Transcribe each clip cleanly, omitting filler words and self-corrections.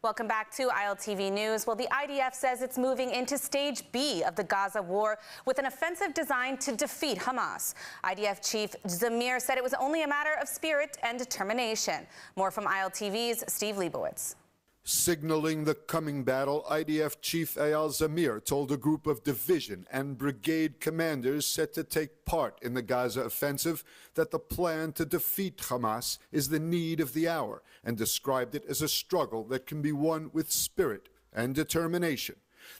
Welcome back to ILTV News. Well, the IDF says it's moving into Stage B of the Gaza war with an offensive designed to defeat Hamas. IDF Chief Zamir said it was only a matter of spirit and determination. More from ILTV's Steve Leibowitz. Signaling the coming battle, IDF Chief Eyal Zamir told a group of division and brigade commanders set to take part in the Gaza offensive that the plan to defeat Hamas is the need of the hour, and described it as a struggle that can be won with spirit and determination.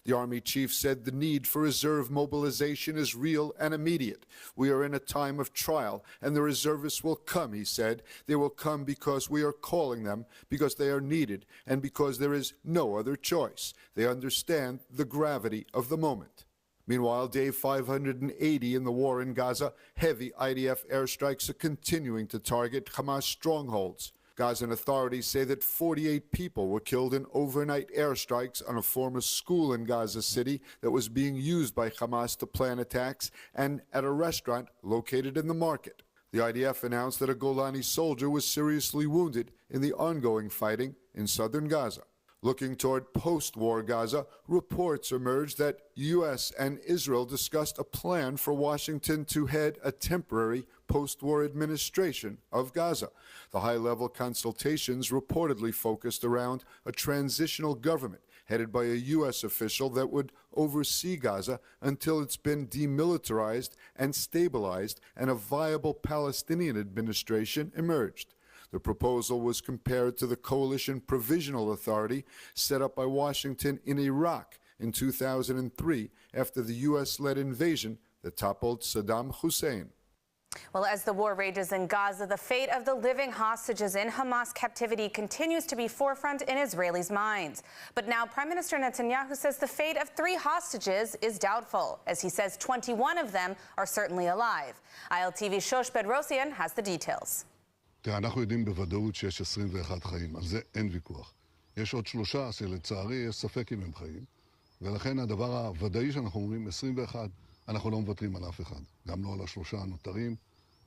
The Army chief said the need for reserve mobilization is real and immediate. We are in a time of trial, and the reservists will come, he said. They will come because we are calling them, because they are needed, and because there is no other choice. They understand the gravity of the moment. Meanwhile, day 580 in the war in Gaza, heavy IDF airstrikes are continuing to target Hamas strongholds. Gazan authorities say that 48 people were killed in overnight airstrikes on a former school in Gaza City that was being used by Hamas to plan attacks, and at a restaurant located in the market. The IDF announced that a Golani soldier was seriously wounded in the ongoing fighting in southern Gaza. Looking toward post-war Gaza, reports emerged that U.S. and Israel discussed a plan for Washington to head a temporary post-war administration of Gaza. The high-level consultations reportedly focused around a transitional government headed by a U.S. official that would oversee Gaza until it's been demilitarized and stabilized and a viable Palestinian administration emerged. The proposal was compared to the Coalition Provisional Authority set up by Washington in Iraq in 2003 after the U.S.-led invasion that toppled Saddam Hussein. Well, as the war rages in Gaza, the fate of the living hostages in Hamas captivity continues to be forefront in Israelis' minds. But now Prime Minister Netanyahu says the fate of 3 hostages is doubtful. As he says, 21 of them are certainly alive. ILTV's Shosh Bedrosian has the details. אנחנו יודעים בוודאות שיש 21 חיים, על זה אין ויכוח. יש עוד 3 שלצערי יש ספק אם הם חיים, ולכן הדבר הוודאי שאנחנו אומרים, 21, אנחנו לא מוותרים על אף אחד. גם לא על 3 הנותרים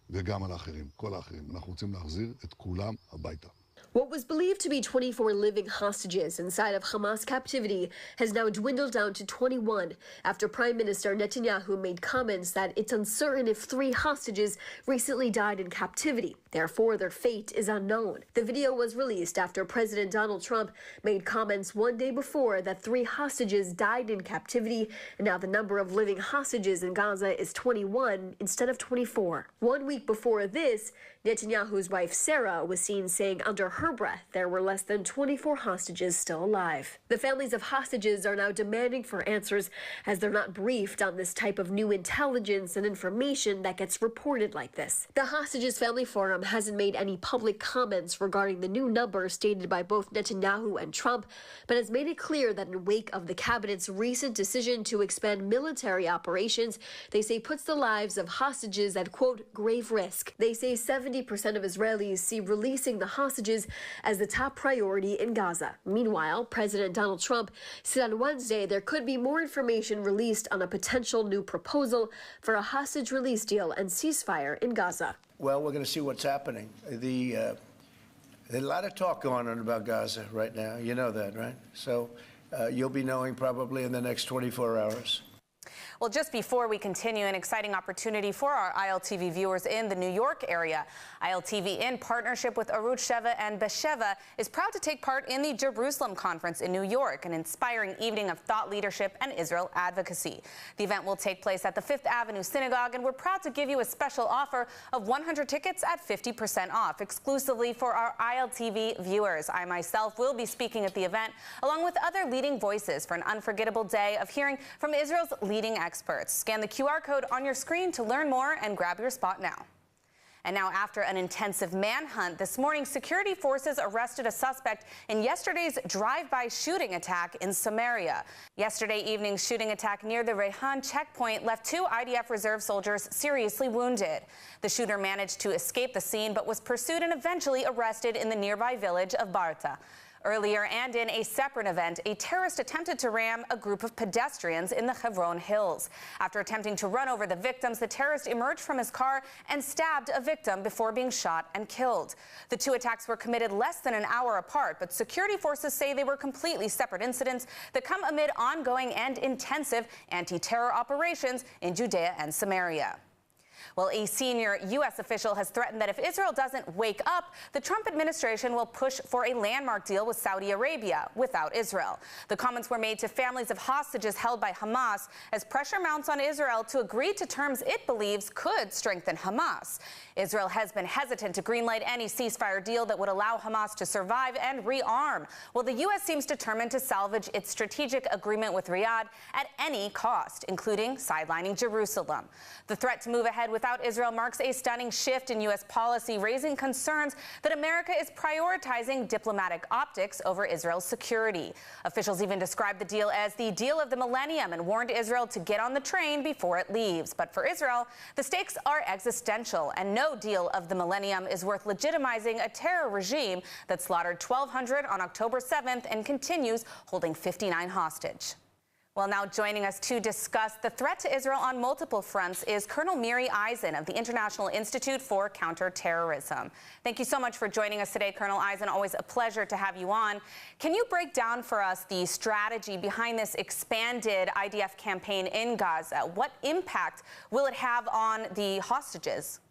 וגם על האחרים, כל האחרים. אנחנו רוצים להחזיר את כולם הביתה. What was believed to be 24 living hostages inside of Hamas captivity has now dwindled down to 21 after Prime Minister Netanyahu made comments that it's uncertain if 3 hostages recently died in captivity. Therefore, their fate is unknown. The video was released after President Donald Trump made comments one day before that 3 hostages died in captivity, and now the number of living hostages in Gaza is 21 instead of 24. 1 week before this, Netanyahu's wife Sarah was seen saying under her breath there were less than 24 hostages still alive. The families of hostages are now demanding for answers as they're not briefed on this type of new intelligence and information that gets reported like this. The Hostages Family Forum hasn't made any public comments regarding the new number stated by both Netanyahu and Trump, but has made it clear that in wake of the cabinet's recent decision to expand military operations, they say puts the lives of hostages at, quote, grave risk. They say 70% of Israelis see releasing the hostages as the top priority in Gaza. Meanwhile, President Donald Trump said on Wednesday there could be more information released on a potential new proposal for a hostage release deal and ceasefire in Gaza. Well, we're going to see what's happening. There's a lot of talk going on about Gaza right now. You know that, right? So you'll be knowing probably in the next 24 hours. Well, just before we continue, an exciting opportunity for our ILTV viewers in the New York area. ILTV, in partnership with Arutz Sheva and Besheva, is proud to take part in the Jerusalem Conference in New York, an inspiring evening of thought leadership and Israel advocacy. The event will take place at the 5th Avenue Synagogue, and we're proud to give you a special offer of 100 tickets at 50% off, exclusively for our ILTV viewers. I myself will be speaking at the event, along with other leading voices, for an unforgettable day of hearing from Israel's leading experts. Scan the QR code on your screen to learn more and grab your spot now. And now, after an intensive manhunt this morning, security forces arrested a suspect in yesterday's drive-by shooting attack in Samaria. Yesterday evening's shooting attack near the Rehan checkpoint left 2 IDF reserve soldiers seriously wounded. The shooter managed to escape the scene but was pursued and eventually arrested in the nearby village of Barta. Earlier and in a separate event, a terrorist attempted to ram a group of pedestrians in the Hebron Hills. After attempting to run over the victims, the terrorist emerged from his car and stabbed a victim before being shot and killed. The two attacks were committed less than an hour apart, but security forces say they were completely separate incidents that come amid ongoing and intensive anti-terror operations in Judea and Samaria. Well, a senior U.S. official has threatened that if Israel doesn't wake up, the Trump administration will push for a landmark deal with Saudi Arabia without Israel. The comments were made to families of hostages held by Hamas as pressure mounts on Israel to agree to terms it believes could strengthen Hamas. Israel has been hesitant to greenlight any ceasefire deal that would allow Hamas to survive and rearm, while the U.S. seems determined to salvage its strategic agreement with Riyadh at any cost, including sidelining Jerusalem. The threat to move ahead without Israel marks a stunning shift in U.S. policy, raising concerns that America is prioritizing diplomatic optics over Israel's security. Officials even described the deal as the deal of the millennium and warned Israel to get on the train before it leaves. But for Israel, the stakes are existential, and no deal of the millennium is worth legitimizing a terror regime that slaughtered 1,200 on October 7th and continues holding 59 hostage. Well, now joining us to discuss the threat to Israel on multiple fronts is Colonel Miri Eisen of the International Institute for Counterterrorism. Thank you so much for joining us today, Colonel Eisen. Always a pleasure to have you on. Can you break down for us the strategy behind this expanded IDF campaign in Gaza? What impact will it have on the hostages?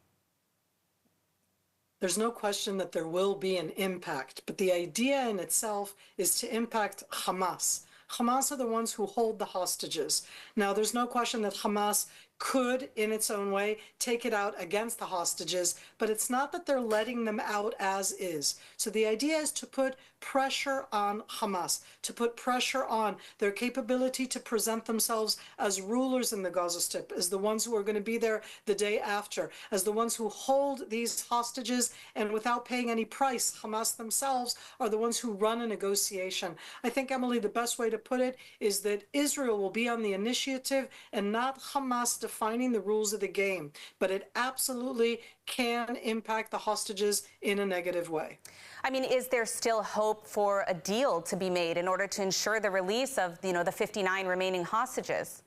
There's no question that there will be an impact, but the idea in itself is to impact Hamas. Hamas are the ones who hold the hostages. Now, there's no question that Hamas could, in its own way, take it out against the hostages, but it's not that they're letting them out as is. So the idea is to put pressure on Hamas, to put pressure on their capability to present themselves as rulers in the Gaza Strip, as the ones who are going to be there the day after, as the ones who hold these hostages, and without paying any price, Hamas themselves are the ones who run a negotiation. I think, Emily, the best way to put it is that Israel will be on the initiative and not Hamas defining the rules of the game, but it absolutely can impact the hostages in a negative way. I mean, is there still hope for a deal to be made in order to ensure the release of, the 59 remaining hostages?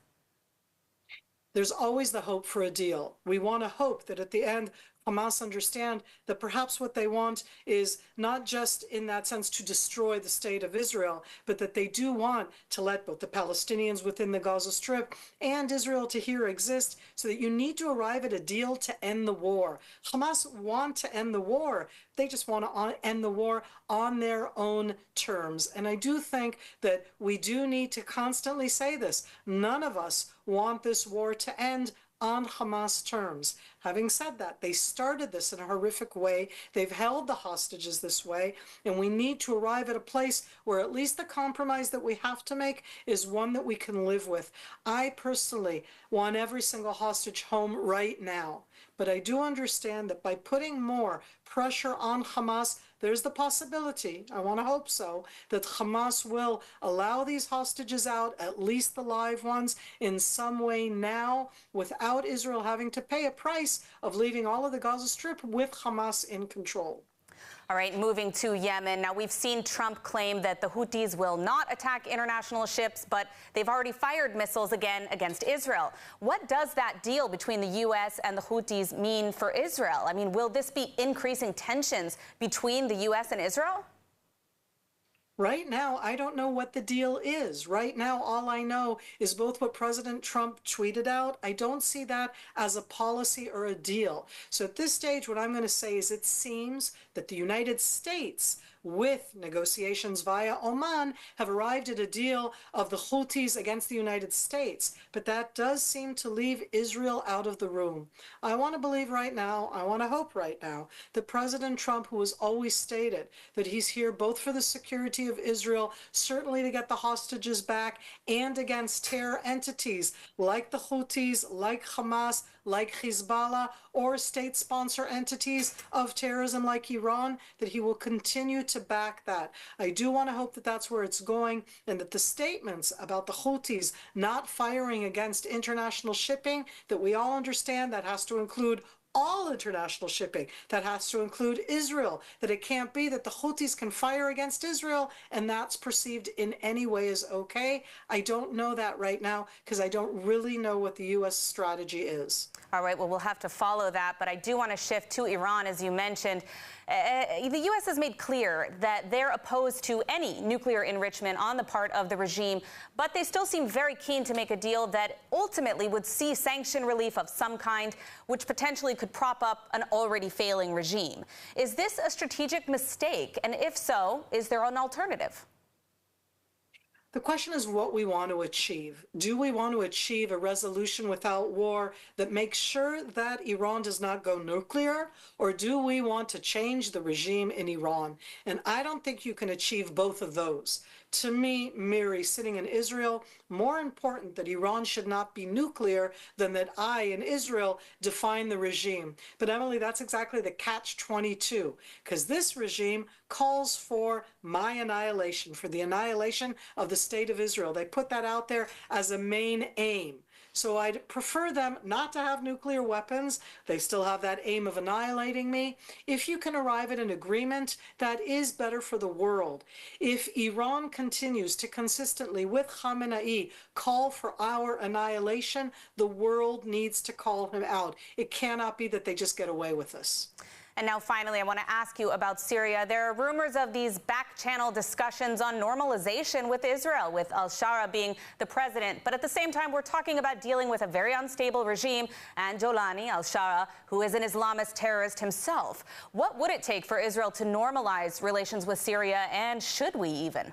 There's always the hope for a deal. We want to hope that at the end, Hamas understand that perhaps what they want is not just in that sense to destroy the state of Israel, but that they do want to let both the Palestinians within the Gaza Strip and Israel to here exist, so that you need to arrive at a deal to end the war. Hamas want to end the war. They just want to end the war on their own terms. And I do think that we do need to constantly say this. None of us want this war to end on Hamas terms. Having said that, they started this in a horrific way. They've held the hostages this way, and we need to arrive at a place where at least the compromise that we have to make is one that we can live with. I personally want every single hostage home right now, but I do understand that by putting more pressure on Hamas, there's the possibility, I want to hope so, that Hamas will allow these hostages out, at least the live ones, in some way now, without Israel having to pay a price of leaving all of the Gaza Strip with Hamas in control. All right, moving to Yemen. Now, we've seen Trump claim that the Houthis will not attack international ships, but they've already fired missiles again against Israel. What does that deal between the U.S. and the Houthis mean for Israel? I mean, will this be increasing tensions between the U.S. and Israel? Right now, I don't know what the deal is. Right now, all I know is both what President Trump tweeted out. I don't see that as a policy or a deal. So at this stage, what I'm going to say is it seems that the United States, with negotiations via Oman, have arrived at a deal of the Houthis against the United States. But that does seem to leave Israel out of the room. I want to believe right now, I want to hope right now, that President Trump, who has always stated that he's here both for the security of Israel, certainly to get the hostages back, and against terror entities like the Houthis, like Hamas, like Hezbollah, or state sponsor entities of terrorism like Iran, that he will continue to back that. I do want to hope that that's where it's going, and that the statements about the Houthis not firing against international shipping, that we all understand that has to include all international shipping. That has to include Israel, that it can't be that the Houthis can fire against Israel and that's perceived in any way as okay. I don't know that right now because I don't really know what the U.S. strategy is. All right, well, we'll have to follow that, but I do want to shift to Iran, as you mentioned. The U.S. has made clear that they're opposed to any nuclear enrichment on the part of the regime, but they still seem very keen to make a deal that ultimately would see sanction relief of some kind, which potentially could prop up an already failing regime. Is this a strategic mistake? And if so, is there an alternative? The question is what we want to achieve. Do we want to achieve a resolution without war that makes sure that Iran does not go nuclear, or do we want to change the regime in Iran? And I don't think you can achieve both of those. To me, Miri, sitting in Israel, more important that Iran should not be nuclear than that I, in Israel, define the regime. But Emily, that's exactly the catch-22, because this regime calls for my annihilation, for the annihilation of the state of Israel. They put that out there as a main aim. So I'd prefer them not to have nuclear weapons. They still have that aim of annihilating me. If you can arrive at an agreement, that is better for the world. If Iran continues to consistently, with Khamenei, call for our annihilation, the world needs to call him out. It cannot be that they just get away with this. And now, finally, I want to ask you about Syria. There are rumors of these back-channel discussions on normalization with Israel, with al-Shara being the president. But at the same time, we're talking about dealing with a very unstable regime and Jolani al-Shara, who is an Islamist terrorist himself. What would it take for Israel to normalize relations with Syria, and should we even?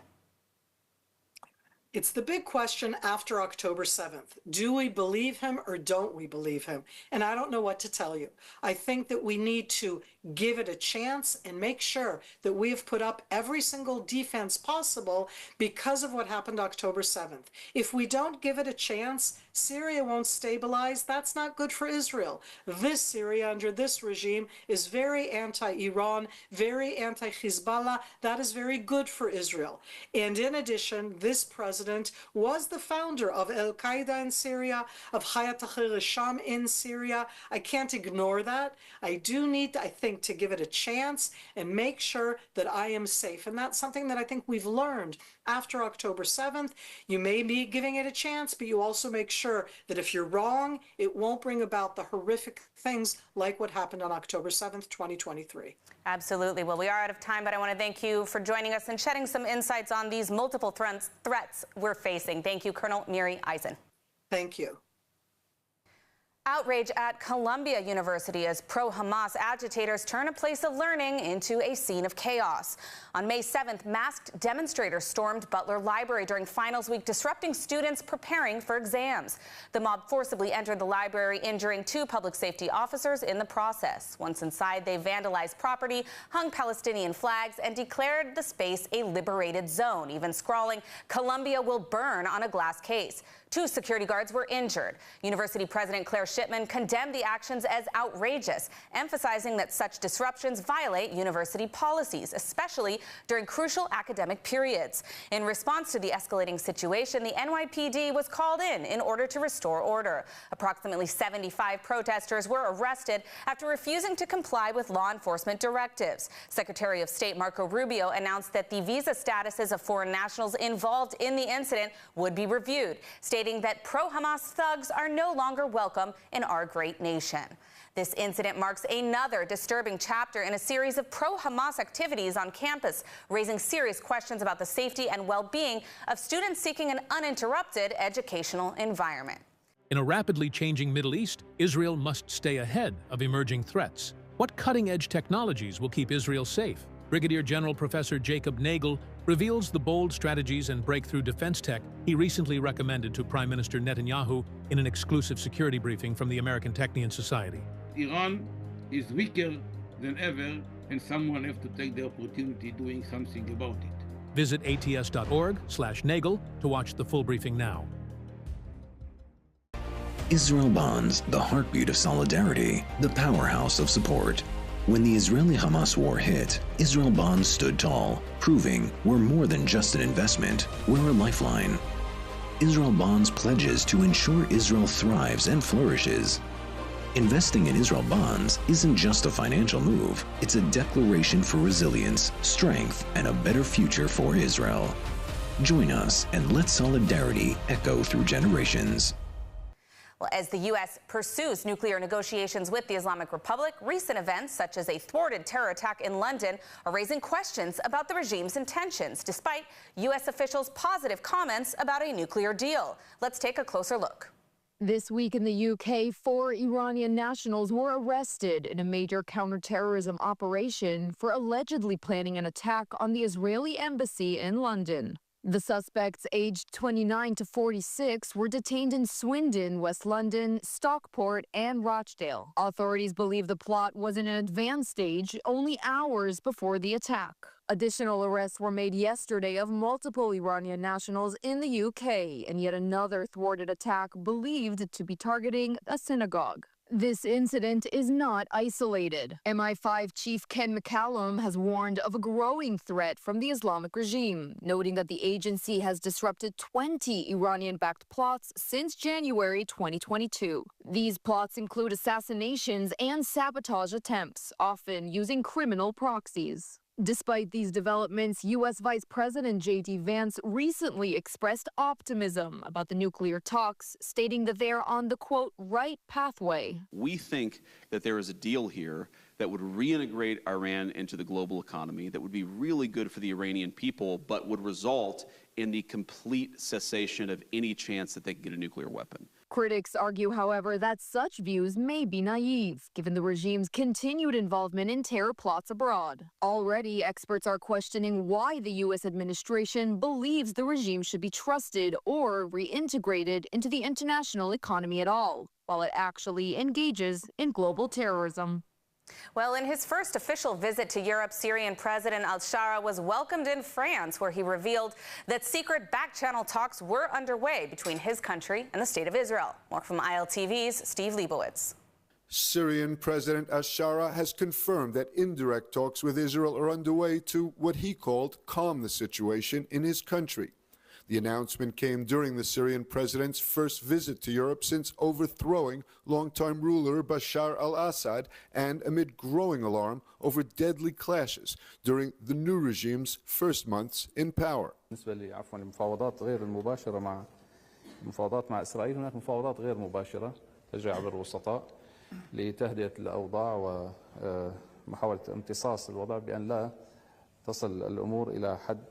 It's the big question after October 7th. Do we believe him or don't we believe him? And I don't know what to tell you. I think that we need to give it a chance and make sure that we have put up every single defense possible because of what happened October 7th. If we don't give it a chance, Syria won't stabilize. That's not good for Israel. This Syria under this regime is very anti-Iran, very anti-Hezbollah. That is very good for Israel. And in addition, this president was the founder of Al-Qaeda in Syria, of Hayat Tahrir al-Sham in Syria. I can't ignore that. I do need, I think, to give it a chance and make sure that I am safe. And that's something that I think we've learned after October 7th. You may be giving it a chance, but you also make sure that if you're wrong, it won't bring about the horrific things like what happened on October 7th, 2023. Absolutely. Well, we are out of time, but I want to thank you for joining us and shedding some insights on these multiple threats we're facing. Thank you, Colonel Miri Eisen. Thank you. Outrage at Columbia University as pro-Hamas agitators turn a place of learning into a scene of chaos. On May 7th, masked demonstrators stormed Butler Library during finals week, disrupting students preparing for exams. The mob forcibly entered the library, injuring 2 public safety officers in the process. Once inside, they vandalized property, hung Palestinian flags, and declared the space a liberated zone, even scrawling, "Columbia will burn" on a glass case. 2 security guards were injured. University President Claire Shipman condemned the actions as outrageous, emphasizing that such disruptions violate university policies, especially during crucial academic periods. In response to the escalating situation, the NYPD was called in order to restore order. Approximately 75 protesters were arrested after refusing to comply with law enforcement directives. Secretary of State Marco Rubio announced that the visa statuses of foreign nationals involved in the incident would be reviewed, stating that pro-Hamas thugs are no longer welcome in our great nation. This incident marks another disturbing chapter in a series of pro-Hamas activities on campus, raising serious questions about the safety and well-being of students seeking an uninterrupted educational environment. In a rapidly changing Middle East, Israel must stay ahead of emerging threats. What cutting-edge technologies will keep Israel safe? Brigadier General Professor Jacob Nagel reveals the bold strategies and breakthrough defense tech he recently recommended to Prime Minister Netanyahu in an exclusive security briefing from the American Technion Society. Iran is weaker than ever, and someone has to take the opportunity doing something about it. Visit ats.org/Nagel to watch the full briefing now. Israel Bonds, the heartbeat of solidarity, the powerhouse of support. When the Israeli-Hamas war hit, Israel Bonds stood tall, proving we're more than just an investment, we're a lifeline. Israel Bonds pledges to ensure Israel thrives and flourishes. Investing in Israel bonds isn't just a financial move, it's a declaration for resilience, strength, and a better future for Israel. Join us and let solidarity echo through generations. Well, as the U.S. pursues nuclear negotiations with the Islamic Republic, recent events such as a thwarted terror attack in London are raising questions about the regime's intentions, despite U.S. officials' positive comments about a nuclear deal. Let's take a closer look. This week in the UK, 4 Iranian nationals were arrested in a major counterterrorism operation for allegedly planning an attack on the Israeli embassy in London. The suspects, aged 29 to 46, were detained in Swindon, West London, Stockport, and Rochdale. Authorities believe the plot was in an advanced stage only hours before the attack. Additional arrests were made yesterday of multiple Iranian nationals in the UK, and yet another thwarted attack believed to be targeting a synagogue. This incident is not isolated. MI5 chief Ken McCallum has warned of a growing threat from the Islamic regime, noting that the agency has disrupted 20 Iranian-backed plots since January 2022. These plots include assassinations and sabotage attempts, often using criminal proxies. Despite these developments, U.S. Vice President J.D. Vance recently expressed optimism about the nuclear talks, stating that they are on the, quote, right pathway. We think that there is a deal here that would reintegrate Iran into the global economy, that would be really good for the Iranian people, but would result in the complete cessation of any chance that they could get a nuclear weapon. Critics argue, however, that such views may be naive, given the regime's continued involvement in terror plots abroad. Already, experts are questioning why the U.S. administration believes the regime should be trusted or reintegrated into the international economy at all, while it actually engages in global terrorism. Well, in his first official visit to Europe, Syrian President al-Shara was welcomed in France, where he revealed that secret back-channel talks were underway between his country and the State of Israel. More from ILTV's Steve Leibowitz. Syrian President al-Shara has confirmed that indirect talks with Israel are underway to what he called calm the situation in his country. The announcement came during the Syrian president's first visit to Europe since overthrowing longtime ruler Bashar al-Assad and amid growing alarm over deadly clashes during the new regime's first months in power. بالنسبة لي عفوا المفاوضات غير المباشرة مع إسرائيل، هناك مفاوضات غير مباشرة تجري عبر الوسطاء لتهدئة الأوضاع ومحاولة امتصاص الوضع بأن لا تصل الأمور إلى حد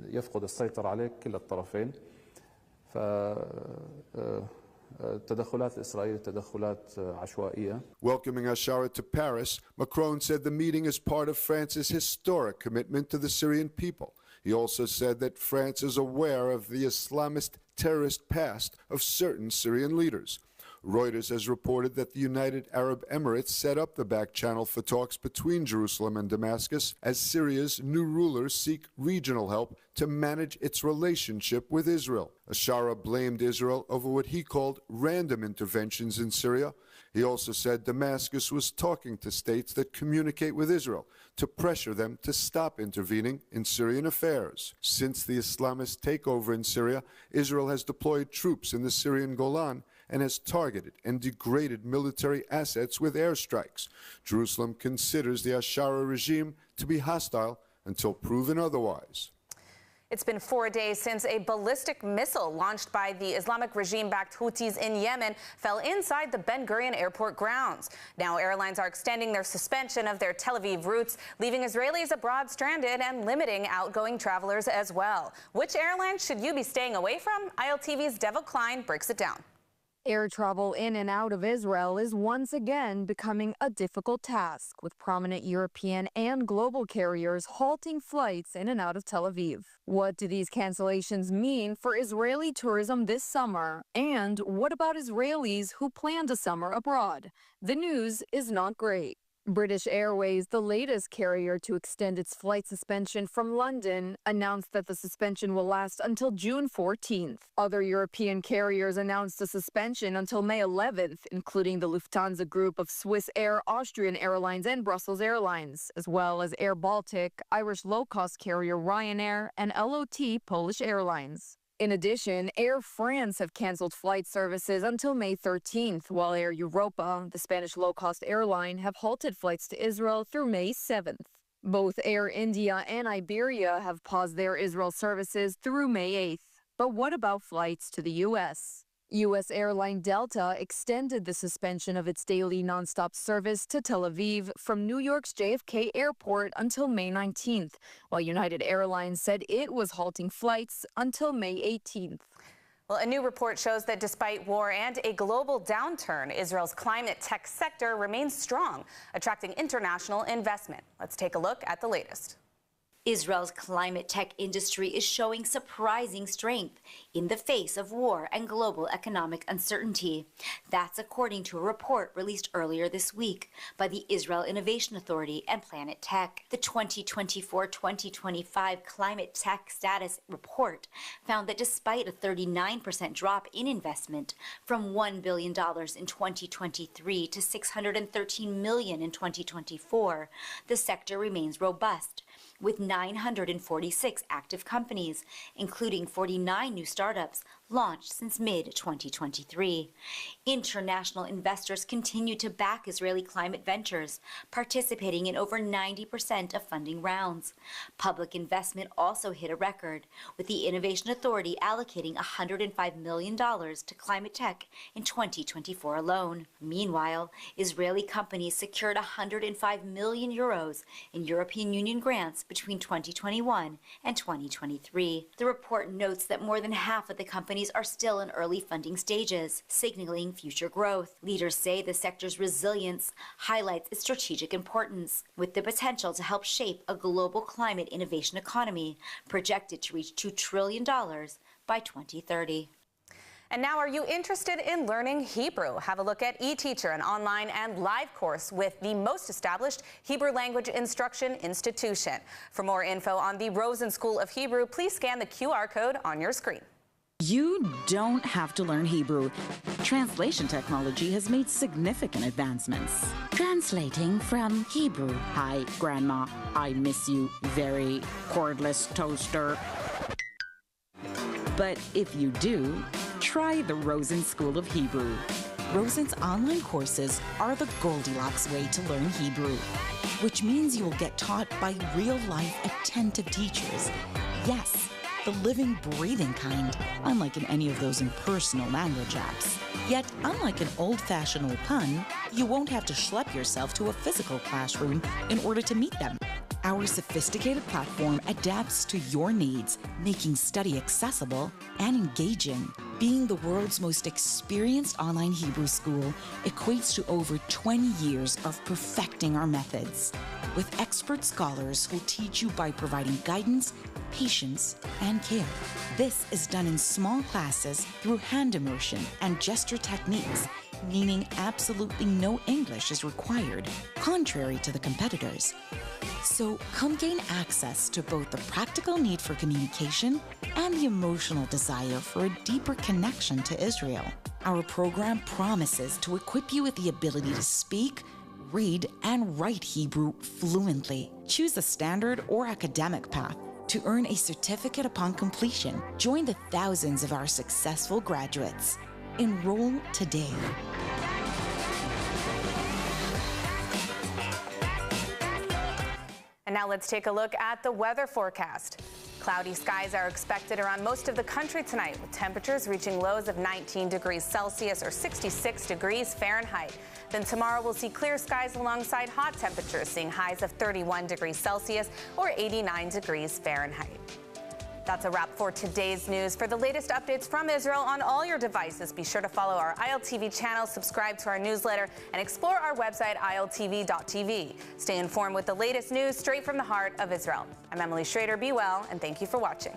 يفقد السيطرة عليه كلا الطرفين. فالتدخلات الإسرائيلية تدخلات عشوائية. Welcoming al-Shara to Paris, Macron said the meeting is part of France's historic commitment to the Syrian people. He also said that France is aware of the Islamist terrorist past of certain Syrian leaders. Reuters has reported that the United Arab Emirates set up the back channel for talks between Jerusalem and Damascus as Syria's new rulers seek regional help to manage its relationship with Israel. al-Shara blamed Israel over what he called random interventions in Syria. He also said Damascus was talking to states that communicate with Israel to pressure them to stop intervening in Syrian affairs. Since the Islamist takeover in Syria, Israel has deployed troops in the Syrian Golan and has targeted and degraded military assets with airstrikes. Jerusalem considers the al-Shara regime to be hostile until proven otherwise. It's been 4 days since a ballistic missile launched by the Islamic regime-backed Houthis in Yemen fell inside the Ben Gurion airport grounds. Now airlines are extending their suspension of their Tel Aviv routes, leaving Israelis abroad stranded and limiting outgoing travelers as well. Which airlines should you be staying away from? ILTV's Devil Klein breaks it down. Air travel in and out of Israel is once again becoming a difficult task, with prominent European and global carriers halting flights in and out of Tel Aviv. What do these cancellations mean for Israeli tourism this summer? And what about Israelis who planned a summer abroad? The news is not great. British Airways, the latest carrier to extend its flight suspension from London, announced that the suspension will last until June 14th. Other European carriers announced a suspension until May 11th, including the Lufthansa group of Swiss Air, Austrian Airlines, and Brussels Airlines, as well as Air Baltic, Irish low-cost carrier Ryanair, and LOT Polish Airlines. In addition, Air France have canceled flight services until May 13th, while Air Europa, the Spanish low-cost airline, have halted flights to Israel through May 7th. Both Air India and Iberia have paused their Israel services through May 8th. But what about flights to the U.S.? U.S. airline Delta extended the suspension of its daily nonstop service to Tel Aviv from New York's JFK Airport until May 19th, while United Airlines said it was halting flights until May 18th. Well, a new report shows that despite war and a global downturn, Israel's climate tech sector remains strong, attracting international investment. Let's take a look at the latest. Israel's climate tech industry is showing surprising strength in the face of war and global economic uncertainty. That's according to a report released earlier this week by the Israel Innovation Authority and Planet Tech. The 2024-2025 Climate Tech Status Report found that despite a 39% drop in investment from $1 billion in 2023 to $613 million in 2024, the sector remains robust, with 946 active companies, including 49 new startups launched since mid-2023. International investors continue to back Israeli climate ventures, participating in over 90% of funding rounds. Public investment also hit a record, with the Innovation Authority allocating $105 million to climate tech in 2024 alone. Meanwhile, Israeli companies secured 105 million euros in European Union grants between 2021 and 2023. The report notes that more than half of the companies are still in early funding stages, signaling future growth. Leaders say the sector's resilience highlights its strategic importance, with the potential to help shape a global climate innovation economy projected to reach $2 trillion by 2030. And now, are you interested in learning Hebrew? Have a look at eTeacher, an online and live course with the most established Hebrew language instruction institution. For more info on the Rosen School of Hebrew, please scan the QR code on your screen. You don't have to learn Hebrew. Translation technology has made significant advancements. Translating from Hebrew. Hi, Grandma. I miss you very. Cordless toaster. But if you do, try the Rosen School of Hebrew. Rosen's online courses are the Goldilocks way to learn Hebrew, which means you'll get taught by real-life attentive teachers. Yes, the living, breathing kind, unlike in any of those impersonal language apps. Yet, unlike an old-fashioned pun, you won't have to schlep yourself to a physical classroom in order to meet them. Our sophisticated platform adapts to your needs, making study accessible and engaging. Being the world's most experienced online Hebrew school equates to over 20 years of perfecting our methods, with expert scholars who'll teach you by providing guidance, patience, and care. This is done in small classes through hand immersion and gesture techniques, meaning absolutely no English is required, contrary to the competitors. So come gain access to both the practical need for communication and the emotional desire for a deeper connection to Israel. Our program promises to equip you with the ability to speak, read, and write Hebrew fluently. Choose a standard or academic path to earn a certificate upon completion. Join the thousands of our successful graduates. Enroll today. And now let's take a look at the weather forecast. Cloudy skies are expected around most of the country tonight, with temperatures reaching lows of 19 degrees Celsius or 66 degrees Fahrenheit. Then tomorrow we'll see clear skies alongside hot temperatures, seeing highs of 31 degrees Celsius or 89 degrees Fahrenheit. That's a wrap for today's news. For the latest updates from Israel on all your devices, be sure to follow our ILTV channel, subscribe to our newsletter, and explore our website, iltv.tv. Stay informed with the latest news straight from the heart of Israel. I'm Emily Schrader. Be well, and thank you for watching.